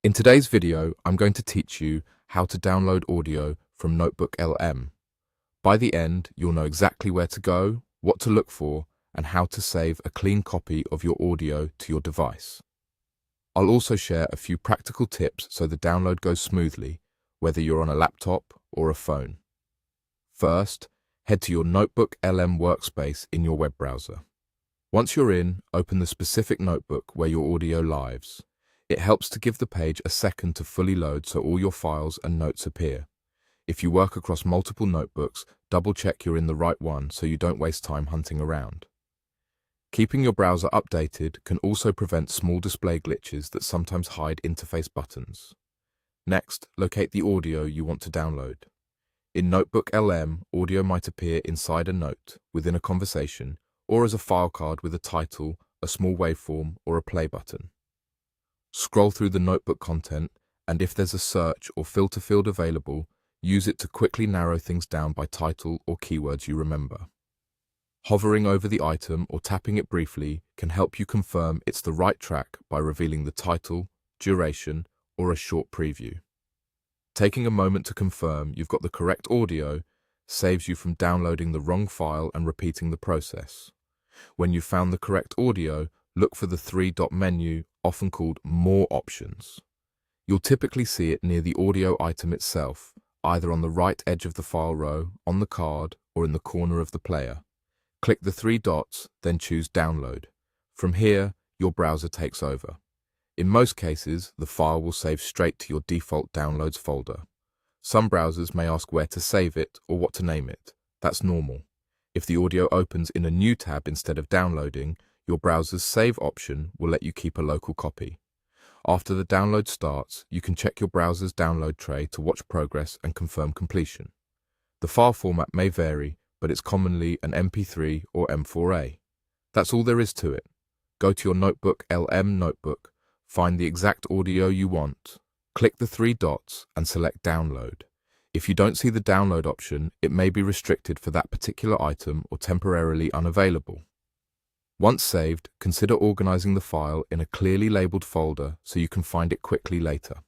In today's video, I'm going to teach you how to download audio from NotebookLM. By the end, you'll know exactly where to go, what to look for, and how to save a clean copy of your audio to your device. I'll also share a few practical tips so the download goes smoothly, whether you're on a laptop or a phone. First, head to your NotebookLM workspace in your web browser. Once you're in, open the specific notebook where your audio lives. It helps to give the page a second to fully load so all your files and notes appear. If you work across multiple notebooks, double-check you're in the right one so you don't waste time hunting around. Keeping your browser updated can also prevent small display glitches that sometimes hide interface buttons. Next, locate the audio you want to download. In NotebookLM, audio might appear inside a note, within a conversation, or as a file card with a title, a small waveform, or a play button. Scroll through the notebook content, and if there's a search or filter field available, use it to quickly narrow things down by title or keywords you remember. Hovering over the item or tapping it briefly can help you confirm it's the right track by revealing the title, duration, or a short preview. Taking a moment to confirm you've got the correct audio saves you from downloading the wrong file and repeating the process. When you've found the correct audio, look for the three-dot menu, often called More Options. You'll typically see it near the audio item itself, either on the right edge of the file row, on the card, or in the corner of the player. Click the three dots, then choose Download. From here, your browser takes over. In most cases, the file will save straight to your default Downloads folder. Some browsers may ask where to save it or what to name it. That's normal. If the audio opens in a new tab instead of downloading, your browser's Save option will let you keep a local copy. After the download starts, you can check your browser's download tray to watch progress and confirm completion. The file format may vary, but it's commonly an MP3 or M4A. That's all there is to it. Go to your NotebookLM notebook, find the exact audio you want, click the three dots and select Download. If you don't see the download option, it may be restricted for that particular item or temporarily unavailable. Once saved, consider organizing the file in a clearly labeled folder so you can find it quickly later.